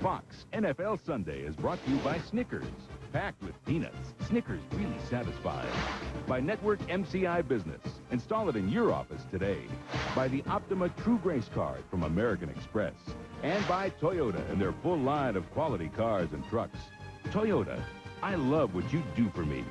Fox NFL Sunday is brought to you by Snickers. Packed with peanuts, Snickers really satisfies. By Network MCI Business. Install it in your office today. By the Optima True Grace card from American Express. And by Toyota and their full line of quality cars and trucks. Toyota, I love what you do for me.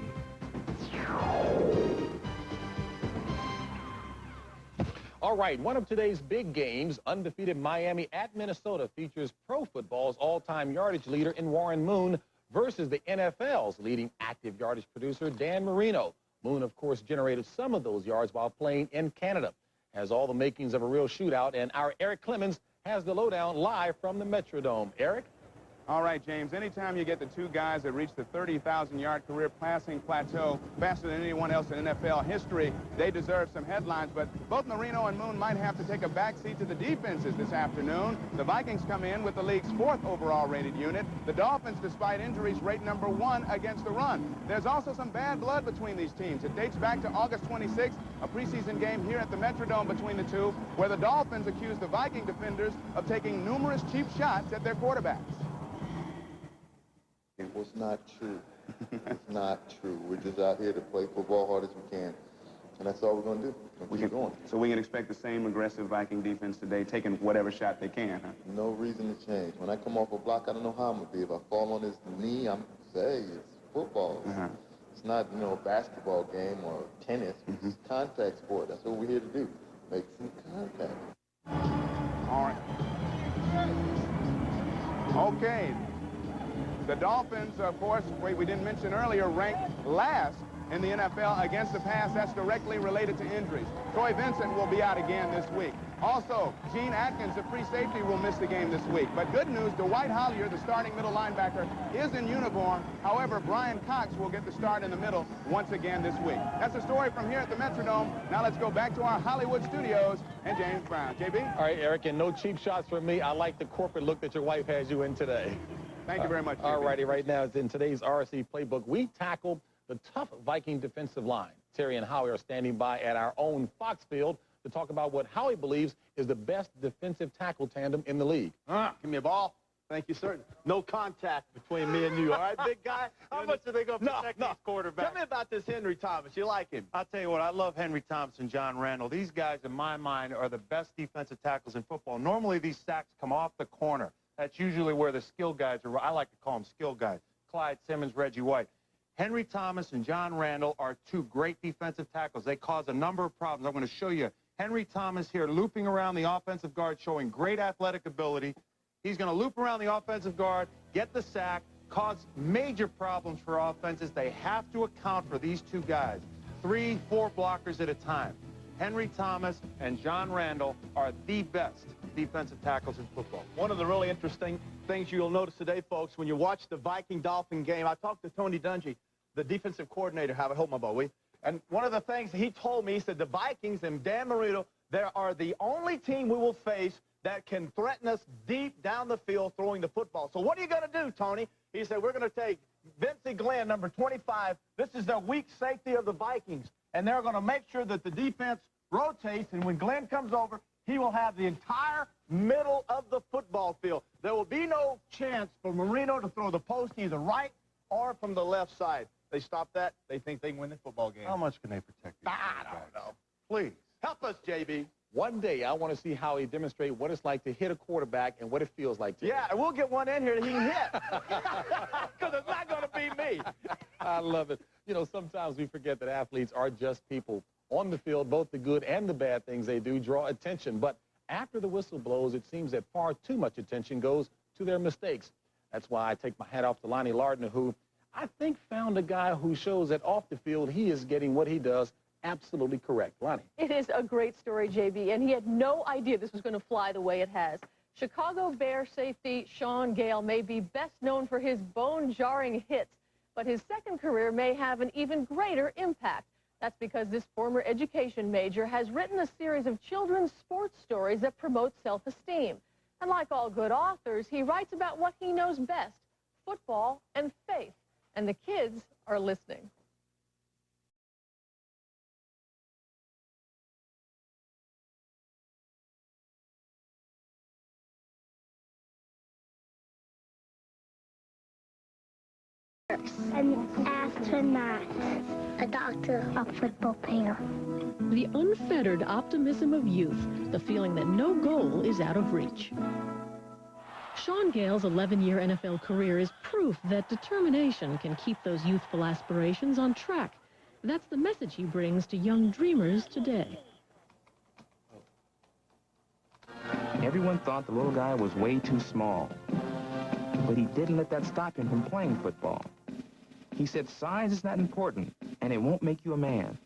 All right, one of today's big games, undefeated Miami at Minnesota, features pro football's all-time yardage leader in Warren Moon versus the NFL's leading active yardage producer, Dan Marino. Moon, of course, generated some of those yards while playing in Canada. Has all the makings of a real shootout, and our Eric Clemons has the lowdown live from the Metrodome. Eric? All right, James, anytime you get the two guys that reach the 30,000-yard career passing plateau faster than anyone else in NFL history, they deserve some headlines. But both Marino and Moon might have to take a backseat to the defenses this afternoon. The Vikings come in with the league's 4th overall rated unit. The Dolphins, despite injuries, rate number 1 against the run. There's also some bad blood between these teams. It dates back to August 26th, a preseason game here at the Metrodome between the two, where the Dolphins accused the Viking defenders of taking numerous cheap shots at their quarterbacks. It was not true. It's not true. We're just out here to play football hard as we can. And that's all we're going to do. We'll keep going. So we can expect the same aggressive Viking defense today, taking whatever shot they can, huh? No reason to change. When I come off a block, I don't know how I'm going to be. If I fall on his knee, I'm say it's football. It's not, you know, a basketball game or tennis. It's a contact sport. That's what we're here to do. Make some contact. All right. Okay. The Dolphins, of course, we didn't mention earlier, ranked last in the NFL against the pass. That's directly related to injuries. Troy Vincent will be out again this week. Also, Gene Atkins, the free safety, will miss the game this week. But good news, Dwight Hollier, the starting middle linebacker, is in uniform. However, Brian Cox will get the start in the middle once again this week. That's the story from here at the Metrodome. Now let's go back to our Hollywood studios and James Brown. JB? All right, Eric, and no cheap shots from me. I like the corporate look that your wife has you in today. Thank you very much. All righty, right now, in today's RSC Playbook, we tackled the tough Viking defensive line. Terry and Howie are standing by at our own Fox Field to talk about what Howie believes is the best defensive tackle tandem in the league. Give me a ball. Thank you, sir. No contact between me and you. All right, big guy? How much are they going to protect these quarterbacks? Tell me about this Henry Thomas. You like him? I'll tell you what, I love Henry Thomas and John Randall. These guys, in my mind, are the best defensive tackles in football. Normally, these sacks come off the corner. That's usually where the skill guys are. I like to call them skill guys. Clyde Simmons, Reggie White. Henry Thomas and John Randall are two great defensive tackles. They cause a number of problems. I'm going to show you Henry Thomas here looping around the offensive guard, showing great athletic ability. He's going to loop around the offensive guard, get the sack, cause major problems for offenses. They have to account for these two guys, 3, 4 blockers at a time. Henry Thomas and John Randall are the best defensive tackles in football. One of the really interesting things you'll notice today, folks, when you watch the Viking-Dolphin game, I talked to Tony Dungy, the defensive coordinator. Have a hold my ball, will you? And one of the things he told me, he said the Vikings and Dan Marino, they are the only team we will face that can threaten us deep down the field throwing the football. So what are you going to do, Tony? He said, we're going to take Vincey Glenn, number 25. This is the weak safety of the Vikings. And they're going to make sure that the defense rotates, and when Glenn comes over, he will have the entire middle of the football field. There will be no chance for Marino to throw the post either right or from the left side. They stop that, they think they can win the football game. How much can they protect you? I don't know. Please. Help us, JB. One day, I want to see how he demonstrate what it's like to hit a quarterback and what it feels like to. Yeah, and we'll get one in here that he can hit. Because it's not going to be me. I love it. You know, sometimes we forget that athletes are just people. On the field, both the good and the bad things they do draw attention. But after the whistle blows, it seems that far too much attention goes to their mistakes. That's why I take my hat off to Lonnie Lardner, who I think found a guy who shows that off the field he is getting what he does absolutely correct. Lonnie. It is a great story, JB, and he had no idea this was going to fly the way it has. Chicago Bears safety Sean Gale may be best known for his bone-jarring hits, but his second career may have an even greater impact. That's because this former education major has written a series of children's sports stories that promote self-esteem. And like all good authors, he writes about what he knows best, football and faith. And the kids are listening. An astronaut. A doctor. A football player. The unfettered optimism of youth, the feeling that no goal is out of reach. Sean Gale's 11-year NFL career is proof that determination can keep those youthful aspirations on track. That's the message he brings to young dreamers today. Everyone thought the little guy was way too small, but he didn't let that stop him from playing football. He said size is not important, and it won't make you a man.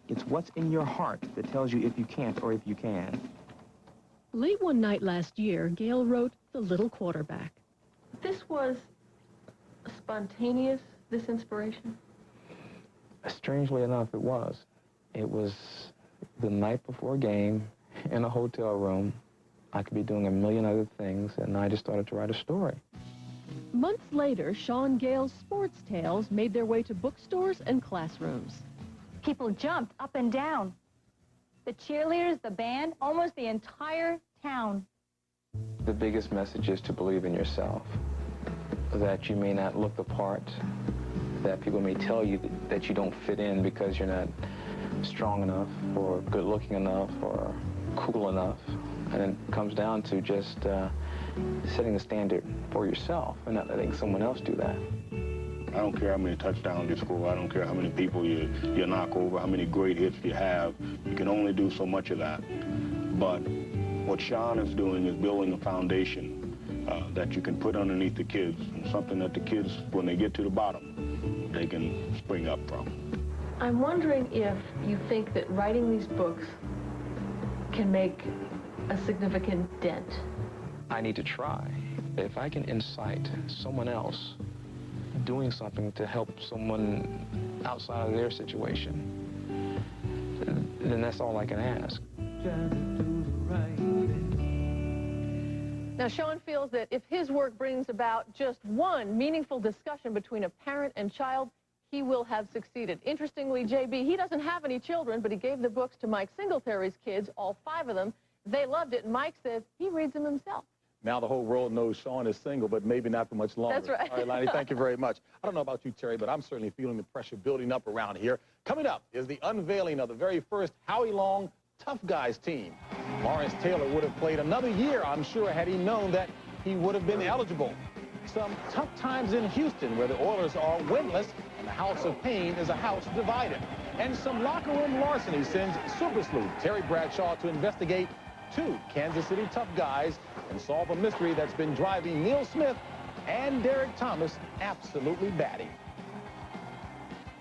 It's what's in your heart that tells you if you can't or if you can. Late one night last year, Gale wrote The Little Quarterback. This was spontaneous, this inspiration? Strangely enough, it was. It was the night before a game in a hotel room. I could be doing a million other things, and I just started to write a story. Months later, Sean Gale's sports tales made their way to bookstores and classrooms. People jumped up and down. The cheerleaders, the band, almost the entire town. The biggest message is to believe in yourself, that you may not look the part, that people may tell you that you don't fit in because you're not strong enough or good looking enough or cool enough. And it comes down to just setting the standard for yourself and not letting someone else do that. I don't care how many touchdowns you score. I don't care how many people you knock over, how many great hits you have. You can only do so much of that. But what Sean is doing is building a foundation that you can put underneath the kids, and something that the kids, when they get to the bottom, they can spring up from. I'm wondering if you think that writing these books can make a significant dent. I need to try. If I can incite someone else doing something to help someone outside of their situation, then that's all I can ask. Now, Sean feels that if his work brings about just one meaningful discussion between a parent and child, he will have succeeded. Interestingly, JB, he doesn't have any children, but he gave the books to Mike Singletary's kids, all 5 of them. They loved it, and Mike says he reads them himself. Now the whole world knows Sean is single, but maybe not for much longer. That's right. All right, Lonnie, thank you very much. I don't know about you, Terry, but I'm certainly feeling the pressure building up around here. Coming up is the unveiling of the very first Howie Long Tough Guys team. Lawrence Taylor would have played another year, I'm sure, had he known that he would have been eligible. Some tough times in Houston where the Oilers are winless and the House of Pain is a house divided. And some locker room larceny sends Super Sleuth Terry Bradshaw to investigate 2 Kansas City tough guys and solve a mystery that's been driving Neil Smith and Derek Thomas absolutely batty.